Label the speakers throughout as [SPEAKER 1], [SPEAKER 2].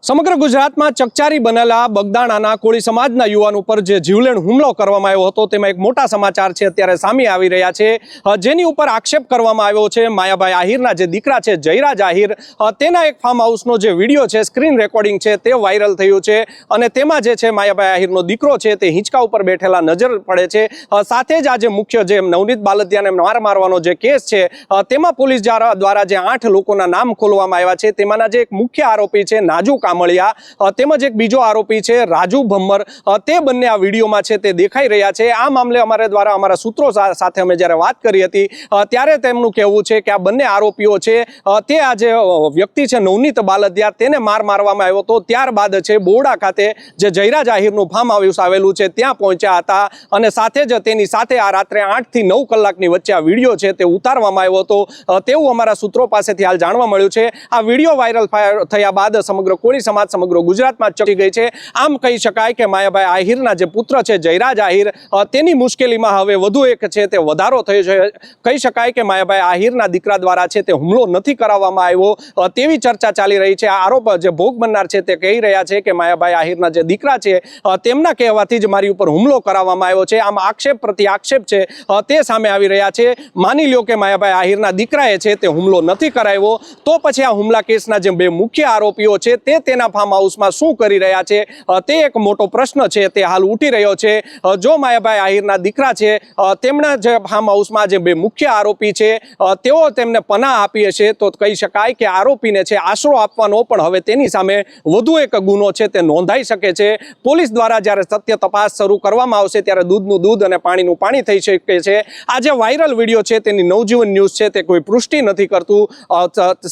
[SPEAKER 1] સમગ્ર ગુજરાતમાં ચકચારી બનેલા બગદાણાના કોળી સમાજના યુવાન ઉપર જે જીવલેણ હુમલો કરવામાં આવ્યો હતો તેમાં એક મોટા સમાચાર છે અત્યારે સામે આવી રહ્યા છે, જેની ઉપર આક્ષેપ કરવામાં આવ્યો છે માયાભાઈ આહિરના જે દીકરા છે જયરાજ આહિર, તેના એક ફાર્મ હાઉસનો જે વિડીયો છે, સ્ક્રીન રેકોર્ડિંગ છે તે વાયરલ થયું છે અને તેમાં જે છે માયાભાઈ આહિરનો દીકરો છે તે હિંચકા ઉપર બેઠેલા નજર પડે છે। સાથે જ આ જે મુખ્ય જે નવનીત બાલદિયાને માર મારવાનો જે કેસ છે તેમાં પોલીસ દ્વારા જે 8 લોકોના નામ ખોલવામાં આવ્યા છે તેમાંના જે એક મુખ્ય આરોપી છે નાજુ કામળિયા તેમજ એક બીજો આરોપી છે રાજુ ભમ્મર, તે બંને આ વિડીયોમાં છે તે દેખાઈ રહ્યા છે। આ મામલે અમારા સૂત્રો સાથે અમે જ્યારે વાત કરી હતી ત્યારે તેમનું કહેવું છે કે આ બંને આરોપીઓ છે તે આ જે વ્યક્તિ છે નવનીત બાલદિયા તેને મારવામાં આવ્યો હતો, ત્યારબાદ છે બોરડા ખાતે જે જયરાજ આહિરનું ફાર્મ હાઉસ આવેલું છે ત્યાં પહોંચ્યા હતા અને સાથે જ તેની સાથે આ રાત્રે 8 થી 9 કલાકની વચ્ચે આ વિડીયો છે તે ઉતારવામાં આવ્યો હતો તેવું અમારા સૂત્રો પાસેથી હાલ જાણવા મળ્યું છે। આ વિડીયો વાયરલ થયા બાદ સમગ્ર કોળી સમાજ સમગ્ર ગુજરાતમાં ચર્ચાઈ ગઈ છે। આમ કહી શકાય કે માયાભાઈ આહિરના જે પુત્ર છે જયરાજ આહિર તેની મુશ્કેલીમાં હવે વધુ એક છે તે વધારો થયો છે। કહી શકાય કે માયાભાઈ આહિરના દીકરા દ્વારા છે તે હુમલો નથી કરાવવામાં આવ્યો તેવી ચર્ચા ચાલી રહી છે। આ આરોપ જે ભોગ બનનાર છે તે કહી રહ્યા છે કે માયાભાઈ આહિરના જે દીકરા છે તેમના કહેવાથી જ મારી ઉપર હુમલો કરાવવામાં આવ્યો છે। આમ આક્ષેપ પ્રતિ આક્ષેપ છે તે સામે આવી રહ્યા છે। માની લ્યો કે માયાભાઈ આહિરના દીકરાએ છે તે હુમલો નથી કરાવ્યો તો પછી આ હુમલા કેસના જે બે મુખ્ય આરોપીઓ છે તે તેના ફાર્મ હાઉસમાં શું કરી રહ્યા છે તે એક મોટો પ્રશ્ન છે તે હાલ ઉઠી રહ્યો છે। જો માયાભાઈ આહિરના દીકરા છે તેમના જે ફાર્મ હાઉસમાં જે બે મુખ્ય આરોપી છે તેઓ તેમને પનાહ આપી હશે તો કહી શકાય કે આરોપીને છે આશરો આપવાનો પણ હવે તેની સામે વધુ એક ગુનો છે તે નોંધાઈ શકે છે। પોલીસ દ્વારા જ્યારે સત્ય તપાસ શરૂ કરવામાં આવશે ત્યારે દૂધનું દૂધ અને પાણીનું પાણી થઈ શકે છે। આ જે વાયરલ વિડીયો છે તેની નવજીવન ન્યૂઝ છે તે કોઈ પુષ્ટિ નથી કરતું।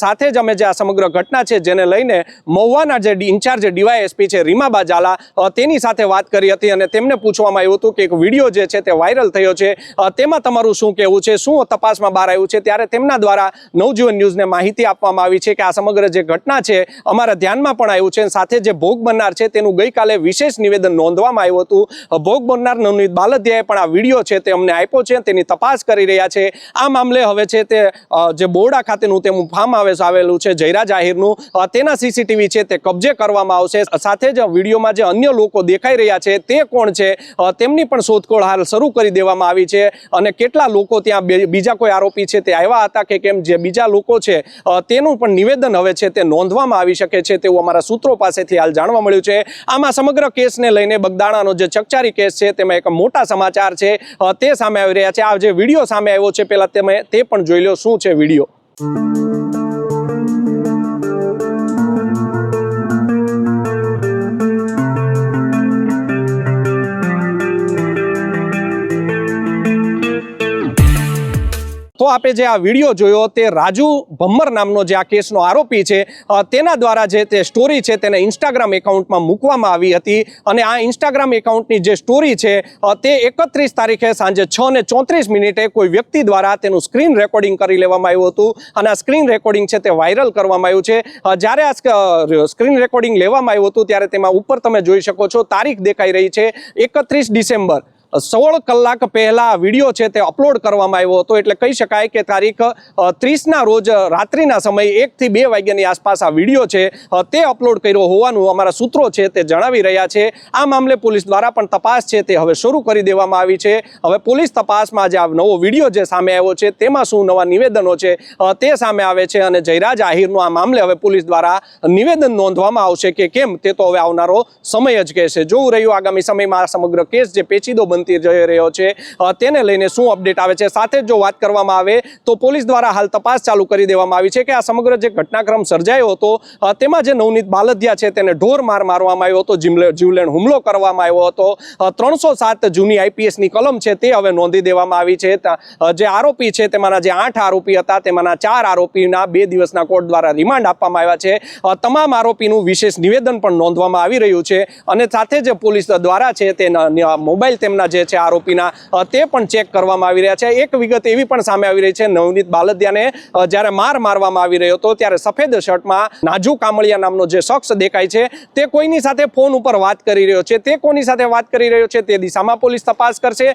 [SPEAKER 1] સાથે જ અમે જે આ સમગ્ર ઘટના છે જેને લઈને મહુવાના જે ઇન્ચાર્જ ડીવાયએસપી છે રીમાબા ઝાલા તેની સાથે વાત કરી હતી અને તેમને પૂછવામાં આવ્યું હતું કે એક વિડીયો જે છે તે વાયરલ થયો છે તેમાં તમારું શું કહેવું છે, શું તપાસમાં બહાર આવ્યું છે, ત્યારે તેમના દ્વારા નવજીવન ન્યૂઝને માહિતી આપવામાં આવી છે કે આ સમગ્ર જે ઘટના છે અમારા ધ્યાનમાં પણ આવ્યું છે। સાથે જે ભોગ બનનાર છે તેનું ગઈકાલે વિશેષ નિવેદન નોંધવામાં આવ્યું હતું। ભોગ બનનાર નવનીત બાલદિયાએ પણ આ વિડીયો છે તે અમને આપ્યો છે, તેની તપાસ કરી રહ્યા છે। આ મામલે હવે છે તે જે બોરડા ખાતેનું તેનું ફાર્મ હાઉસ આવેલું છે જયરાજ આહિરનું તેના સીસીટીવી છે તે કબજે કરવામાં આવશે। સાથે જ વિડીયોમાં જે અન્ય લોકો દેખાઈ રહ્યા છે તે કોણ છે તેમની પણ શોધખોળ હાલ શરૂ કરી દેવામાં આવી છે અને કેટલા લોકો ત્યાં બીજા કોઈ આરોપી છે તે આવ્યા હતા કે કેમ જે બીજા લોકો છે તેનું પણ નિવેદન હવે છે તે નોંધવામાં આવી શકે છે તેવું અમારા સૂત્રો પાસેથી હાલ જાણવા મળ્યું છે। આમાં સમગ્ર કેસને લઈને બગદાણાનો જે ચકચારી કેસ છે તેમાં એક મોટા સમાચાર છે તે સામે આવી રહ્યા છે। આ જે વિડીયો સામે આવ્યો છે પહેલા તમે તે પણ જોઈ લો શું છે વિડીયો। તો આપે જે આ વિડીયો જોયો તે રાજુ ભમ્મર નામનો જે આ કેસનો આરોપી છે તેના દ્વારા જે તે સ્ટોરી છે તેને ઇન્સ્ટાગ્રામ એકાઉન્ટમાં મૂકવામાં આવી હતી અને આ ઇન્સ્ટાગ્રામ એકાઉન્ટની જે સ્ટોરી છે તે 31 તારીખે સાંજે 6:34 કોઈ વ્યક્તિ દ્વારા તેનું સ્ક્રીન રેકોર્ડિંગ કરી લેવામાં આવ્યું હતું અને આ સ્ક્રીન રેકોર્ડિંગ છે તે વાયરલ કરવામાં આવ્યું છે। જ્યારે આ સ્ક્રીન રેકોર્ડિંગ લેવામાં આવ્યું હતું ત્યારે તેમાં ઉપર તમે જોઈ શકો છો તારીખ દેખાઈ રહી છે 31 ડિસેમ્બર 16 કલાક પહેલા આ વિડીયો છે તે અપલોડ કરવામાં આવ્યો હતો, એટલે કહી શકાય કે તારીખ 30ના રોજ રાત્રિના સમયે 1 થી 2 વાગ્યાની આસપાસ આ વિડીયો છે તે અપલોડ કર્યો હોવાનું અમારા સૂત્રો છે તે જણાવી રહ્યા છે। આ મામલે પોલીસ દ્વારા પણ તપાસ છે તે હવે શરૂ કરી દેવામાં આવી છે। હવે પોલીસ તપાસમાં જે આ નવો વિડીયો જે સામે આવ્યો છે તેમાં શું નવા નિવેદનો છે તે સામે આવે છે અને જયરાજ આહિરનું આ મામલે હવે પોલીસ દ્વારા નિવેદન નોંધવામાં આવશે કે કેમ તે તો હવે આવનારો સમય જ કહેશે। જોવું રહ્યું આગામી સમયમાં આ સમગ્ર કેસ જે પેચીદો જઈ રહ્યો છે તેને લઈને શું અપડેટ આવે છે। સાથે જો વાત કરવામાં આવે તો પોલીસ દ્વારા હાલ તપાસ ચાલુ કરી દેવામાં આવી છે કે આ સમગ્ર જે ઘટનાક્રમ સર્જાયો હતો તેમાં જે નવનીત બાલદિયા છે તેને ઢોર મારવામાં આવ્યો હતો, જીવલેણ હુમલો કરવામાં આવ્યો હતો। 307 જૂની આઈપીએસની કલમ છે તે હવે નોંધી દેવામાં આવી છે। જે આરોપી છે તેમાંના જે 8 આરોપી હતા તેમાંના 4 આરોપીના 2 દિવસના કોર્ટ દ્વારા રિમાન્ડ આપવામાં આવ્યા છે। તમામ આરોપીનું વિશેષ નિવેદન પણ નોંધવામાં આવી રહ્યું છે અને સાથે જ પોલીસ દ્વારા છે તે મોબાઈલ તેમના જે છે આરોપીના તે પણ ચેક કરવામાં આવી રહ્યા છે. એક વિગત એવી પણ સામે આવી રહી છે, નવનીત બાલદિયાને જ્યારે મારવામાં આવી રહ્યો હતો ત્યારે સફેદ શર્ટમાં નાજુ કામળિયા નામનો જે શખ્સ દેખાય છે તે કોઈની સાથે ફોન ઉપર વાત કરી રહ્યો છે. તે કોની સાથે વાત કરી રહ્યો છે તે દિશામાં પોલીસ તપાસ કરશે.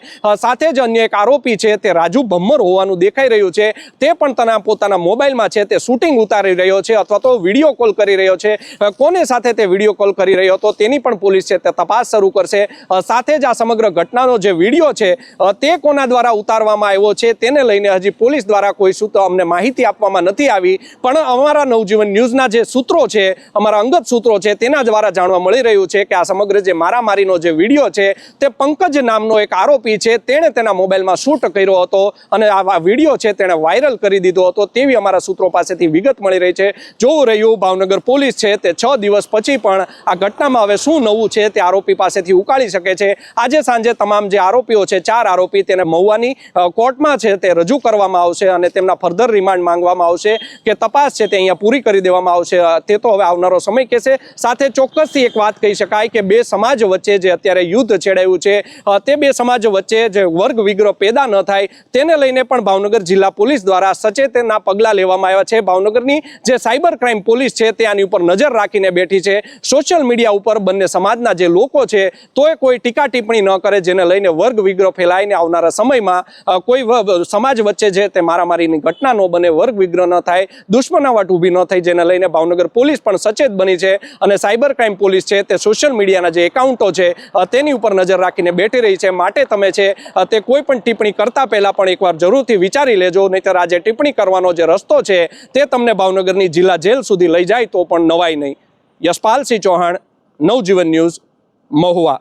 [SPEAKER 1] સાથે જ અન્ય એક આરોપી છે તે રાજુ ભમ્મર હોવાનું દેખાઈ રહ્યું છે. તે પણ પોતાના મોબાઈલમાં છે તે શૂટિંગ ઉતારી રહ્યો છે અથવા તો વિડીયો કોલ કરી રહ્યો છે. કોને સાથે તે વિડીયો કોલ કરી રહ્યો હતો તેની પણ પોલીસ છે તે તપાસ શરૂ કરશે. સાથે જ આ સમગ્ર ઘટનાનો જે વિડીયો છે તે કોના દ્વારા ઉતારવામાં આવ્યો છે તેને લઈને હજી પોલીસ દ્વારા કોઈ સૂત્રો અમને માહિતી આપવામાં નથી આવી. પણ અમારા નવજીવન ન્યૂઝના જે સૂત્રો છે, અમારા અંગત સૂત્રો છે, તેના દ્વારા જાણવા મળી રહ્યું છે કે આ સમગ્ર જે મારામારીનો જે વિડીયો છે તે પંકજ નામનો એક આરોપી છે તેણે તેના મોબાઈલમાં શૂટ કર્યો હતો અને આ વિડીયો છે તેણે વાયરલ કરી દીધો હતો તેવી અમારા સૂત્રો પાસેથી વિગત મળી રહી છે. જોવું રહ્યું ભાવનગર પોલીસ છે તે 6 દિવસ પછી પણ આ ઘટનામાં હવે શું નવું છે તે આરોપી પાસેથી ઉકાળી શકે છે. આજે સાંજે તમામ જે આરોપીઓ છે 4 આરોપી તેને મહુવાની કોર્ટમાં છે તે રજૂ કરવામાં આવશે અને તેમના ફર્ધર રિમાન્ડ માંગવામાં આવશે કે તપાસ છે તે અહીંયા પૂરી કરી દેવામાં આવશે. તે તો હવે આવનારો સમય કહેશે. સાથે ચોક્કસથી એક વાત કહી શકાય કે બે સમાજ વચ્ચે જે અત્યારે યુદ્ધ છેડાયું છે તે બે સમાજ વચ્ચે જે વર્ગ વિગ્રહ પેદા ન થાય તેને લઈને પણ ભાવનગર જિલ્લા પોલીસ દ્વારા સચેતના પગલાં લેવામાં આવ્યા છે. ભાવનગરની જે સાયબર ક્રાઇમ પોલીસ છે તે આની ઉપર નજર રાખીને બેઠી છે. સોશિયલ મીડિયા ઉપર બંને સમાજના જે લોકો છે તોય કોઈ ટીકા ટિપ્પણી ન કરે જેને લઈને વર્ગ વિગ્રહ ફેલાઈને આવનારા સમયમાં કોઈ સમાજ વચ્ચે છે તે મારામારીની ઘટના ન બને, વર્ગ વિગ્રહ ન થાય, દુશ્મનાવટ ઊભી ન થાય, જેને લઈને ભાવનગર પોલીસ પણ સચેત બની છે અને સાયબર ક્રાઇમ પોલીસ છે તે સોશિયલ મીડિયાના જે એકાઉન્ટો છે તેની ઉપર નજર રાખીને બેઠી રહી છે. માટે તમે છે તે કોઈ પણ ટિપ્પણી કરતા પહેલા પણ એકવાર જરૂરથી વિચારી લેજો, નહીંતર આ જે ટિપ્પણી કરવાનો જે રસ્તો છે તે તમને ભાવનગરની જિલ્લા જેલ સુધી લઈ જાય તો પણ નવાઈ નહીં. યશપાલસિંહ ચૌહાણ, નવજીવન ન્યૂઝ, મહુવા.